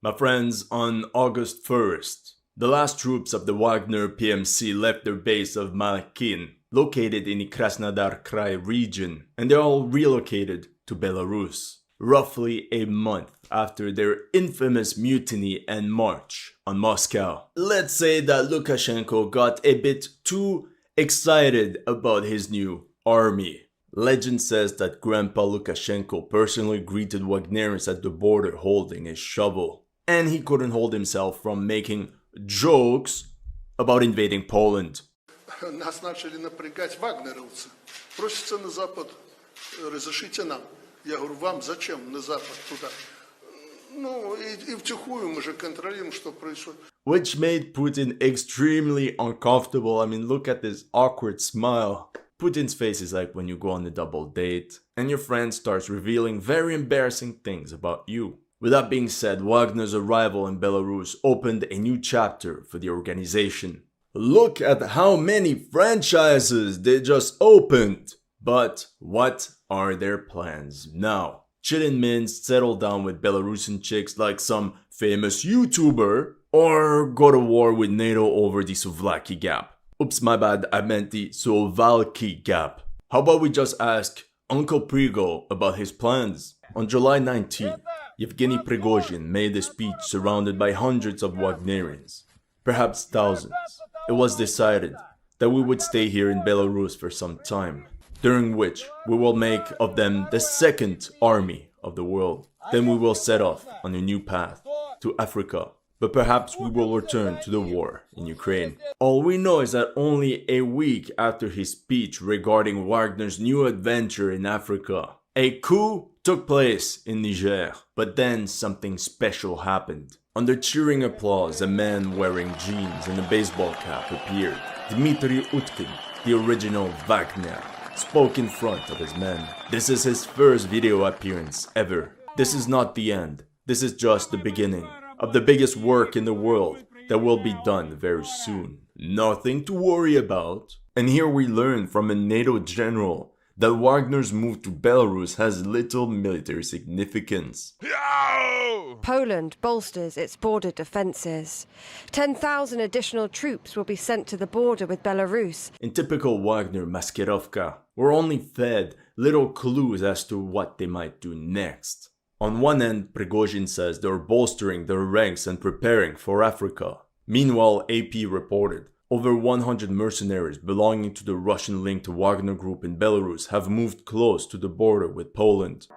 My friends, on August 1st, the last troops of the Wagner PMC left their base of Malakhin, located in the Krasnodar Krai region, and they all relocated to Belarus, roughly a month after their infamous mutiny and march on Moscow. Let's say that Lukashenko got a bit too excited about his new army. Legend says that Grandpa Lukashenko personally greeted Wagnerians at the border holding a shovel, and he couldn't hold himself from making jokes about invading Poland. Нас начали напрягать вагнеровцы. Просятся на Запад, разрешите нам. Я говорю, вам зачем на Запад туда? Ну, и втихую мы же контролируем, что происходит. Which made Putin extremely uncomfortable. I mean, look at this awkward smile. Putin's face is like when you go on a double date and your friend starts revealing very embarrassing things about you. With that being said, Wagner's arrival in Belarus opened a new chapter for the organization. Look at how many franchises they just opened! But what are their plans now? Chill and mince, settle down with Belarusian chicks like some famous YouTuber, or go to war with NATO over the Suwalki Gap. Oops, my bad, I meant the Suwalki Gap. How about we just ask Uncle Prigo about his plans? On July 19th, Yevgeny Prigozhin made a speech surrounded by hundreds of Wagnerians, perhaps thousands. It was decided that we would stay here in Belarus for some time, during which we will make of them the second army of the world. Then we will set off on a new path to Africa, but perhaps we will return to the war in Ukraine. All we know is that only a week after his speech regarding Wagner's new adventure in Africa, a coup took place in Niger, but then something special happened. Under cheering applause, a man wearing jeans and a baseball cap appeared. Dmitry Utkin, the original Wagner, spoke in front of his men. This is his first video appearance ever. This is not the end. This is just the beginning of the biggest work in the world that will be done very soon. Nothing to worry about. And here we learn from a NATO general that Wagner's move to Belarus has little military significance. Poland bolsters its border defences. 10,000 additional troops will be sent to the border with Belarus. In typical Wagner maskerovka, we're only fed little clues as to what they might do next. On one end, Prigozhin says they're bolstering their ranks and preparing for Africa. Meanwhile, AP reported over 100 mercenaries belonging to the Russian-linked Wagner group in Belarus have moved close to the border with Poland.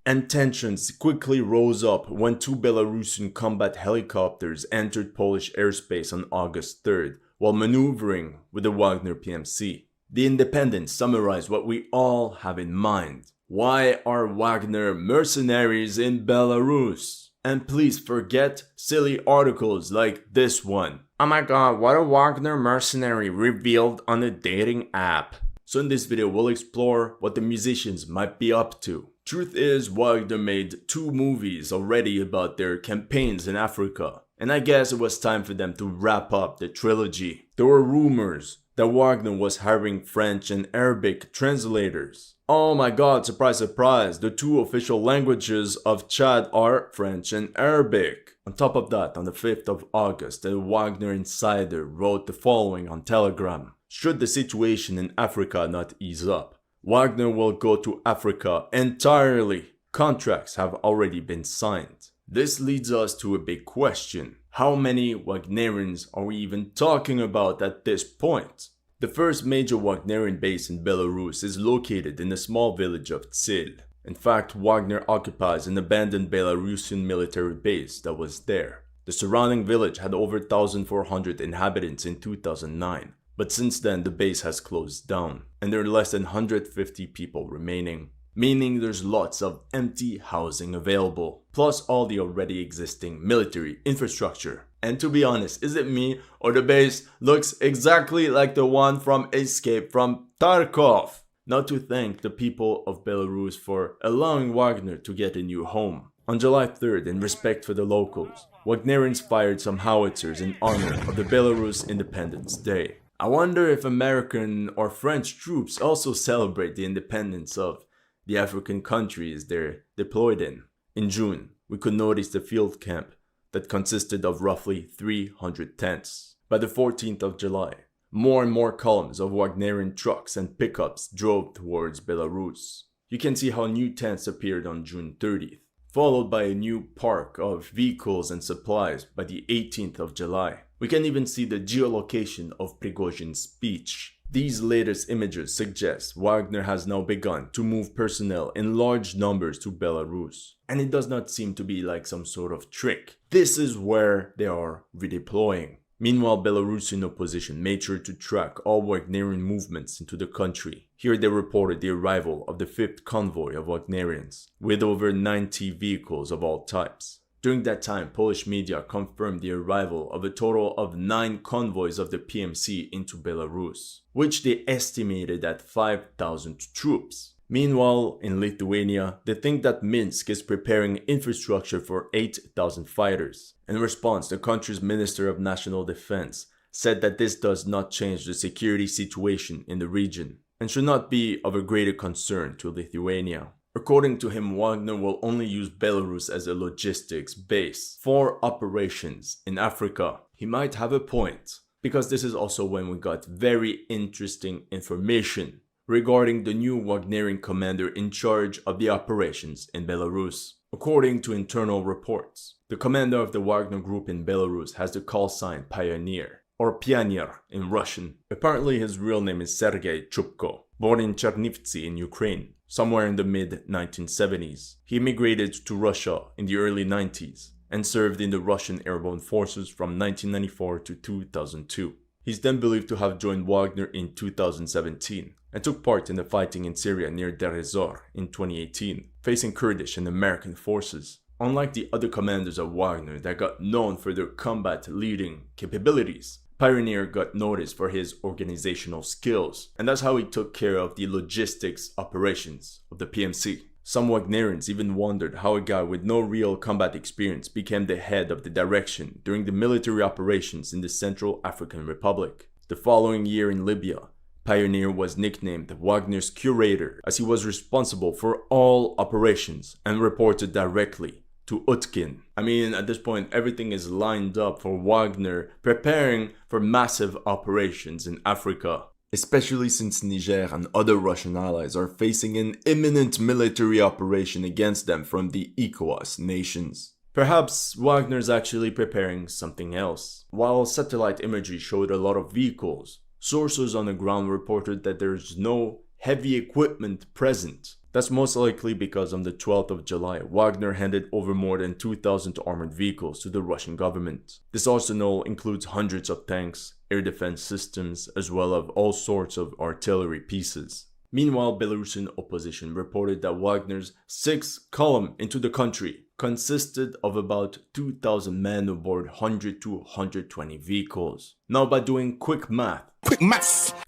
And tensions quickly rose up when two Belarusian combat helicopters entered Polish airspace on August 3rd while maneuvering with the Wagner PMC. The Independent summarized what we all have in mind. Why are Wagner mercenaries in Belarus? And please forget silly articles like this one. Oh my god, what a Wagner mercenary revealed on a dating app. So in this video, we'll explore what the musicians might be up to. Truth is, Wagner made 2 movies already about their campaigns in Africa, and I guess it was time for them to wrap up the trilogy. There were rumors that Wagner was hiring French and Arabic translators. Oh my god, surprise surprise, the 2 official languages of Chad are French and Arabic. On top of that, on the 5th of August, a Wagner insider wrote the following on Telegram. Should the situation in Africa not ease up, Wagner will go to Africa entirely. Contracts have already been signed. This leads us to a big question. How many Wagnerians are we even talking about at this point? The first major Wagnerian base in Belarus is located in the small village of Tsil. In fact, Wagner occupies an abandoned Belarusian military base that was there. The surrounding village had over 1,400 inhabitants in 2009. But since then, the base has closed down, and there are less than 150 people remaining, meaning there's lots of empty housing available, plus all the already existing military infrastructure. And to be honest, is it me, or the base looks exactly like the one from Escape from Tarkov? Not to thank the people of Belarus for allowing Wagner to get a new home. On July 3rd, in respect for the locals, Wagnerians fired some howitzers in honor of the Belarus Independence Day. I wonder if American or French troops also celebrate the independence of the African countries they're deployed in. In June, we could notice the field camp that consisted of roughly 300 tents. By the 14th of July, more and more columns of Wagnerian trucks and pickups drove towards Belarus. You can see how new tents appeared on June 30th, followed by a new park of vehicles and supplies by the 18th of July. We can even see the geolocation of Prigozhin's speech. These latest images suggest Wagner has now begun to move personnel in large numbers to Belarus. And it does not seem to be like some sort of trick. This is where they are redeploying. Meanwhile, Belarusian opposition made sure to track all Wagnerian movements into the country. Here they reported the arrival of the 5th convoy of Wagnerians, with over 90 vehicles of all types. During that time, Polish media confirmed the arrival of a total of 9 convoys of the PMC into Belarus, which they estimated at 5,000 troops. Meanwhile, in Lithuania, they think that Minsk is preparing infrastructure for 8,000 fighters. In response, the country's Minister of National Defense said that this does not change the security situation in the region and should not be of a greater concern to Lithuania. According to him, Wagner will only use Belarus as a logistics base for operations in Africa. He might have a point, because this is also when we got very interesting information regarding the new Wagnerian commander in charge of the operations in Belarus. According to internal reports, the commander of the Wagner group in Belarus has the call sign Pioneer, or Pionier in Russian. Apparently his real name is Sergei Chupko, born in Chernivtsi in Ukraine, somewhere in the mid-1970s. He immigrated to Russia in the early 90s and served in the Russian airborne forces from 1994 to 2002. He's then believed to have joined Wagner in 2017 and took part in the fighting in Syria near Deir ez-Zor in 2018, facing Kurdish and American forces. Unlike the other commanders of Wagner that got known for their combat leading capabilities, Pioneer got noticed for his organizational skills, and that's how he took care of the logistics operations of the PMC. Some Wagnerians even wondered how a guy with no real combat experience became the head of the direction during the military operations in the Central African Republic. The following year in Libya, Pioneer was nicknamed Wagner's curator as he was responsible for all operations and reported directly to Utkin. I mean, at this point, everything is lined up for Wagner preparing for massive operations in Africa, especially since Niger and other Russian allies are facing an imminent military operation against them from the ECOWAS nations. Perhaps Wagner's actually preparing something else. While satellite imagery showed a lot of vehicles, sources on the ground reported that there's no heavy equipment present. That's most likely because on the 12th of July, Wagner handed over more than 2,000 armored vehicles to the Russian government. This arsenal includes hundreds of tanks, air defense systems, as well as all sorts of artillery pieces. Meanwhile, Belarusian opposition reported that Wagner's 6th column into the country consisted of about 2,000 men aboard 100 to 120 vehicles. Now, by doing quick math,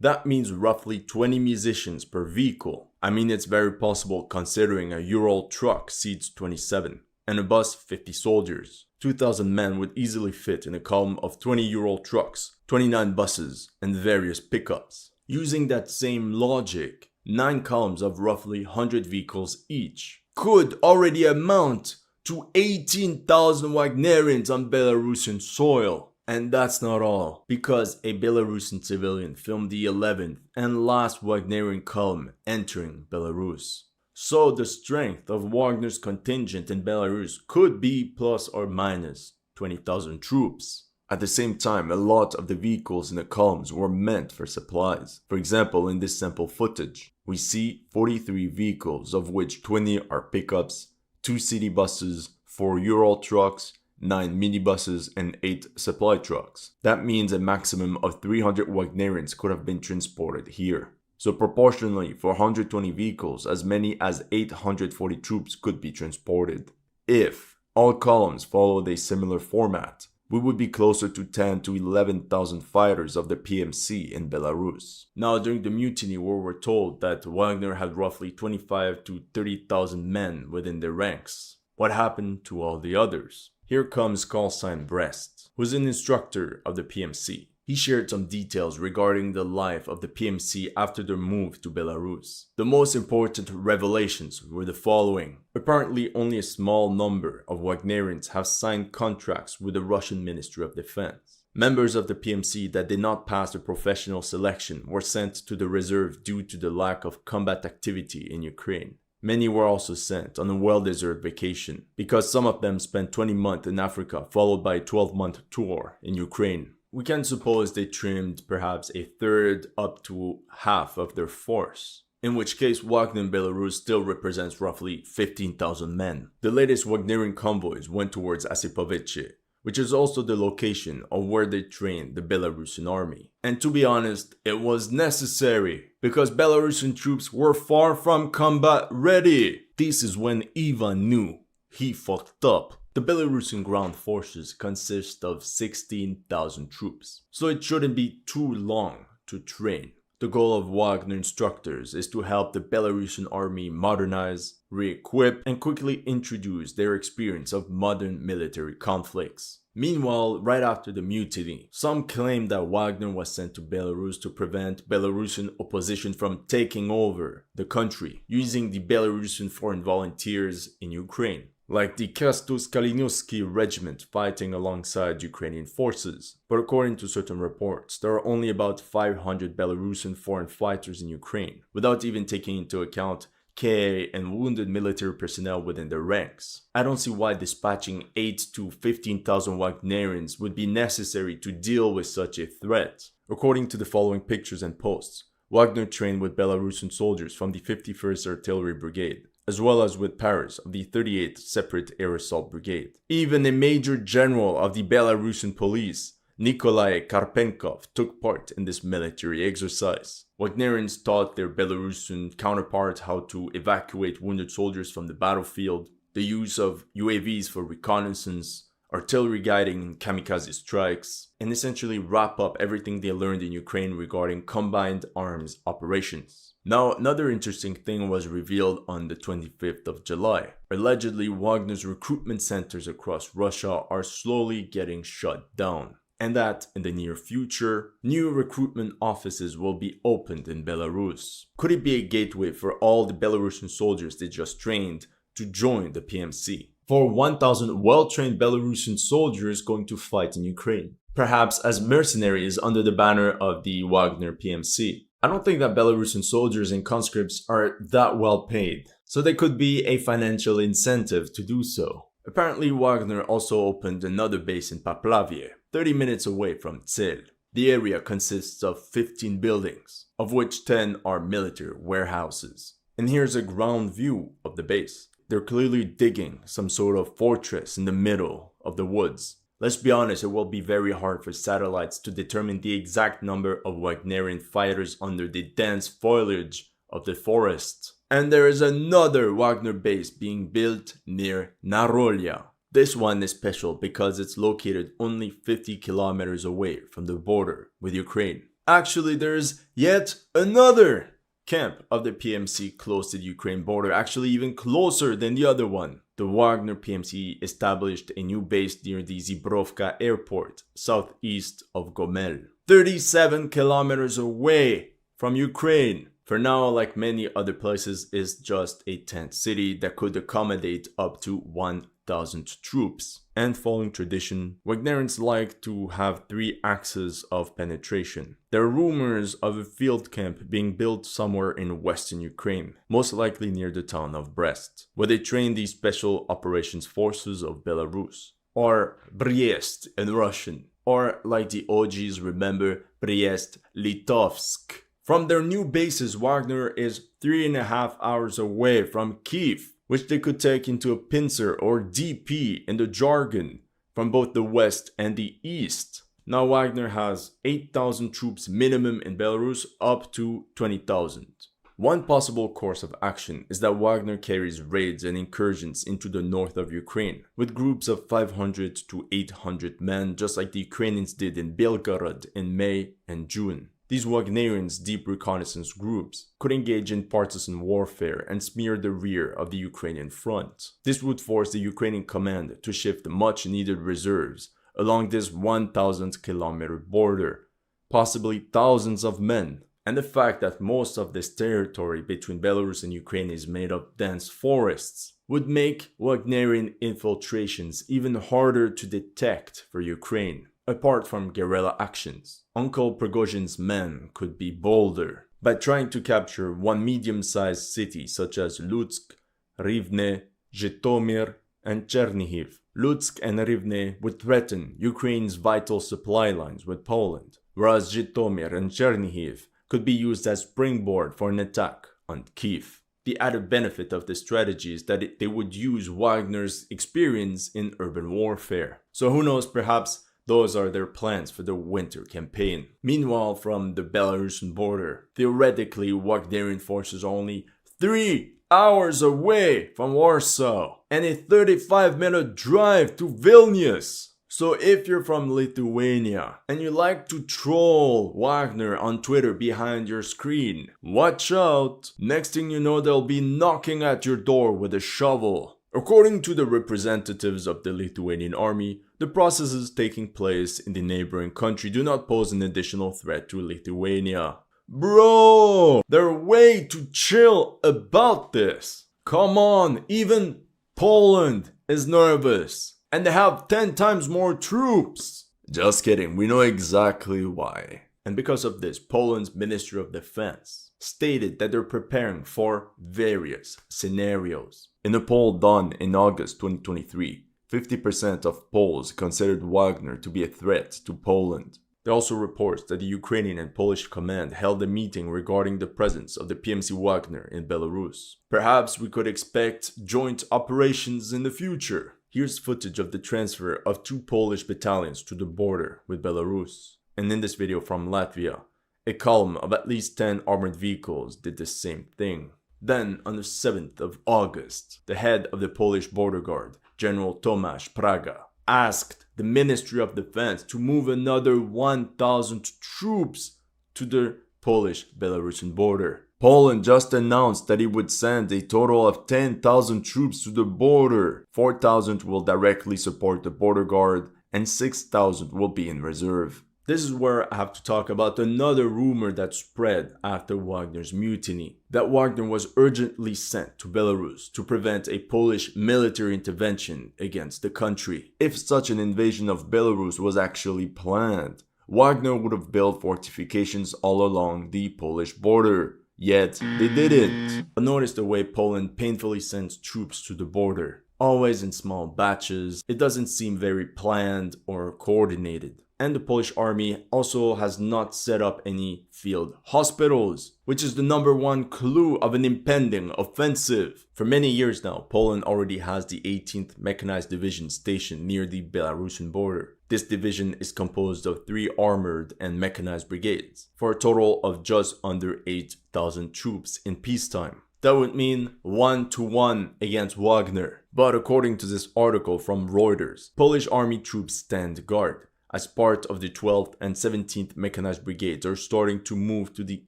that means roughly 20 musicians per vehicle. I mean, it's very possible considering a Ural truck seats 27 and a bus 50 soldiers. 2,000 men would easily fit in a column of 20 Ural trucks, 29 buses, and various pickups. Using that same logic, 9 columns of roughly 100 vehicles each could already amount to 18,000 Wagnerians on Belarusian soil. And that's not all, because a Belarusian civilian filmed the 11th and last Wagnerian column entering Belarus. So the strength of Wagner's contingent in Belarus could be plus or minus 20,000 troops. At the same time, a lot of the vehicles in the columns were meant for supplies. For example, in this sample footage, we see 43 vehicles, of which 20 are pickups, 2 city buses, 4 Ural trucks, 9 minibuses, and 8 supply trucks. That means a maximum of 300 Wagnerians could have been transported here. So proportionally, for 120 vehicles, as many as 840 troops could be transported. If all columns followed a similar format, we would be closer to 10 to 11,000 fighters of the PMC in Belarus. Now, during the mutiny, we were told that Wagner had roughly 25 to 30,000 men within their ranks. What happened to all the others? Here comes callsign Brest, who's an instructor of the PMC. He shared some details regarding the life of the PMC after their move to Belarus. The most important revelations were the following. Apparently, only a small number of Wagnerians have signed contracts with the Russian Ministry of Defense. Members of the PMC that did not pass the professional selection were sent to the reserve due to the lack of combat activity in Ukraine. Many were also sent on a well-deserved vacation, because some of them spent 20 months in Africa followed by a 12-month tour in Ukraine. We can suppose they trimmed perhaps a third up to half of their force, in which case Wagner in Belarus still represents roughly 15,000 men. The latest Wagnerian convoys went towards Asipovice, which is also the location of where they trained the Belarusian army. And to be honest, it was necessary, because Belarusian troops were far from combat ready. This is when Ivan knew he fucked up. The Belarusian ground forces consist of 16,000 troops, so it shouldn't be too long to train. The goal of Wagner instructors is to help the Belarusian army modernize, re-equip, and quickly introduce their experience of modern military conflicts. Meanwhile, right after the mutiny, some claim that Wagner was sent to Belarus to prevent Belarusian opposition from taking over the country, using the Belarusian foreign volunteers in Ukraine, like the Kastus-Kalinowski regiment fighting alongside Ukrainian forces. But according to certain reports, there are only about 500 Belarusian foreign fighters in Ukraine, without even taking into account KA and wounded military personnel within their ranks. I don't see why dispatching 8 to 15,000 Wagnerians would be necessary to deal with such a threat. According to the following pictures and posts, Wagner trained with Belarusian soldiers from the 51st Artillery Brigade, as well as with Paris of the 38th Separate Air Assault Brigade. Even a major general of the Belarusian police, Nikolai Karpenkov, took part in this military exercise. Wagnerians taught their Belarusian counterparts how to evacuate wounded soldiers from the battlefield, the use of UAVs for reconnaissance, artillery guiding and kamikaze strikes, and essentially wrap up everything they learned in Ukraine regarding combined arms operations. Now, another interesting thing was revealed on the 25th of July. Allegedly, Wagner's recruitment centers across Russia are slowly getting shut down, and that in the near future, new recruitment offices will be opened in Belarus. Could it be a gateway for all the Belarusian soldiers they just trained to join the PMC? For 1,000 well-trained Belarusian soldiers going to fight in Ukraine, perhaps as mercenaries under the banner of the Wagner PMC. I don't think that Belarusian soldiers and conscripts are that well paid, so there could be a financial incentive to do so. Apparently, Wagner also opened another base in Paplavie, 30 minutes away from Tsel. The area consists of 15 buildings, of which 10 are military warehouses. And here's a ground view of the base. They're clearly digging some sort of fortress in the middle of the woods. Let's be honest, it will be very hard for satellites to determine the exact number of Wagnerian fighters under the dense foliage of the forest. And there is another Wagner base being built near Narolia. This one is special because it's located only 50 kilometers away from the border with Ukraine. Actually, there's yet another camp of the PMC close to the Ukraine border, actually even closer than the other one. The Wagner PMC established a new base near the Zibrovka airport, southeast of Gomel, 37 kilometers away from Ukraine. For now, like many other places, is just a tent city that could accommodate up to 1,000 troops. And following tradition, Wagnerians like to have 3 axes of penetration. There are rumors of a field camp being built somewhere in western Ukraine, most likely near the town of Brest, where they train the Special Operations Forces of Belarus, or Brest in Russian, or like the OGs remember, Brest-Litovsk. From their new bases, Wagner is 3.5 hours away from Kiev, which they could take into a pincer or DP in the jargon from both the west and the east. Now Wagner has 8,000 troops minimum in Belarus up to 20,000. One possible course of action is that Wagner carries raids and incursions into the north of Ukraine with groups of 500 to 800 men, just like the Ukrainians did in Belgorod in May and June. These Wagnerians' deep reconnaissance groups could engage in partisan warfare and smear the rear of the Ukrainian front. This would force the Ukrainian command to shift much needed reserves along this 1,000 kilometer border, possibly thousands of men. And the fact that most of this territory between Belarus and Ukraine is made of dense forests would make Wagnerian infiltrations even harder to detect for Ukraine. Apart from guerrilla actions, Uncle Prigozhin's men could be bolder by trying to capture one medium-sized city such as Lutsk, Rivne, Zhytomyr, and Chernihiv. Lutsk and Rivne would threaten Ukraine's vital supply lines with Poland, whereas Zhytomyr and Chernihiv could be used as springboard for an attack on Kiev. The added benefit of this strategy is that they would use Wagner's experience in urban warfare. So who knows, perhaps those are their plans for the winter campaign. Meanwhile, from the Belarusian border, theoretically Wagnerian forces are only 3 hours away from Warsaw and a 35-minute drive to Vilnius. So if you're from Lithuania and you like to troll Wagner on Twitter behind your screen, watch out! Next thing you know, they'll be knocking at your door with a shovel. According to the representatives of the Lithuanian army, the processes taking place in the neighboring country do not pose an additional threat to Lithuania. Bro, they're way too chill about this. Come on, even Poland is nervous. And they have 10 times more troops. Just kidding, we know exactly why. And because of this, Poland's Ministry of Defense stated that they're preparing for various scenarios. In a poll done in August 2023, 50% of Poles considered Wagner to be a threat to Poland. There are also reports that the Ukrainian and Polish command held a meeting regarding the presence of the PMC Wagner in Belarus. Perhaps we could expect joint operations in the future. Here's footage of the transfer of 2 Polish battalions to the border with Belarus. And in this video from Latvia, a column of at least 10 armored vehicles did the same thing. Then, on the 7th of August, the head of the Polish border guard, General Tomasz Praga, asked the Ministry of Defense to move another 1,000 troops to the Polish-Belarusian border. Poland just announced that it would send a total of 10,000 troops to the border. 4,000 will directly support the border guard and 6,000 will be in reserve. This is where I have to talk about another rumor that spread after Wagner's mutiny. That Wagner was urgently sent to Belarus to prevent a Polish military intervention against the country. If such an invasion of Belarus was actually planned, Wagner would have built fortifications all along the Polish border. Yet, they didn't. But notice the way Poland painfully sends troops to the border. Always in small batches, it doesn't seem very planned or coordinated. And the Polish army also has not set up any field hospitals, which is the #1 clue of an impending offensive. For many years now, Poland already has the 18th Mechanized Division stationed near the Belarusian border. This division is composed of 3 armored and mechanized brigades, for a total of just under 8,000 troops in peacetime. That would mean 1-to-1 against Wagner. But according to this article from Reuters, Polish army troops stand guard, as part of the 12th and 17th Mechanized Brigades are starting to move to the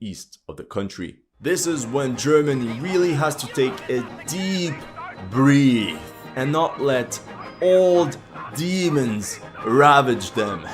east of the country. This is when Germany really has to take a deep breath and not let old demons ravage them.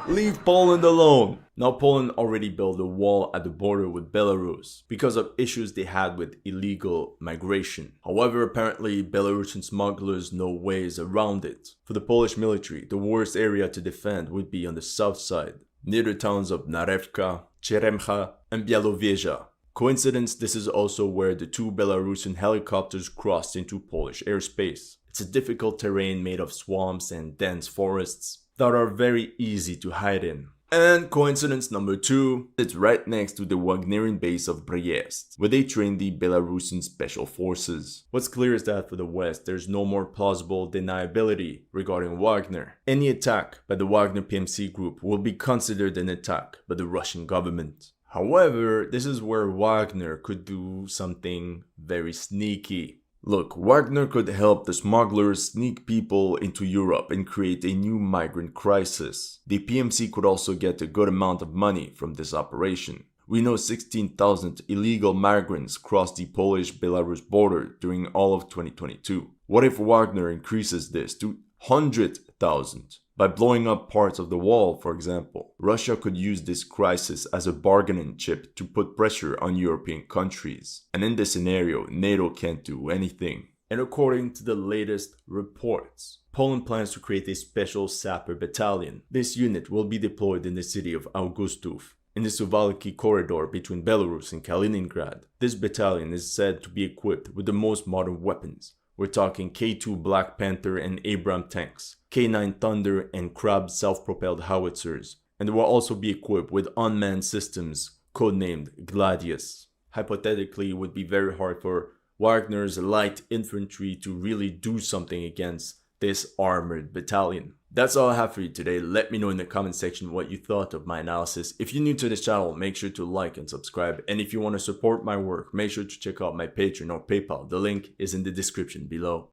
Leave Poland alone. Now Poland already built a wall at the border with Belarus because of issues they had with illegal migration. However, apparently Belarusian smugglers know ways around it. For the Polish military, the worst area to defend would be on the south side, near the towns of Narewka, Cheremcha, and Białowieża. Coincidence, this is also where the 2 Belarusian helicopters crossed into Polish airspace. It's a difficult terrain made of swamps and dense forests that are very easy to hide in. And coincidence number 2, it's right next to the Wagnerian base of Brest, where they train the Belarusian special forces. What's clear is that for the West, there's no more plausible deniability regarding Wagner. Any attack by the Wagner PMC group will be considered an attack by the Russian government. However, this is where Wagner could do something very sneaky. Look, Wagner could help the smugglers sneak people into Europe and create a new migrant crisis. The PMC could also get a good amount of money from this operation. We know 16,000 illegal migrants crossed the Polish-Belarus border during all of 2022. What if Wagner increases this to 100,000? By blowing up parts of the wall, for example, Russia could use this crisis as a bargaining chip to put pressure on European countries. And in this scenario, NATO can't do anything. And according to the latest reports, Poland plans to create a special sapper battalion. This unit will be deployed in the city of Augustów, in the Suwałki corridor between Belarus and Kaliningrad. This battalion is said to be equipped with the most modern weapons. We're talking K2 Black Panther and Abrams tanks, K9 Thunder and Krab self-propelled howitzers, and they will also be equipped with unmanned systems codenamed Gladius. Hypothetically, it would be very hard for Wagner's light infantry to really do something against this armored battalion. That's all I have for you today. Let me know in the comment section what you thought of my analysis. If you're new to this channel, make sure to like and subscribe. And if you want to support my work, make sure to check out my Patreon or PayPal. The link is in the description below.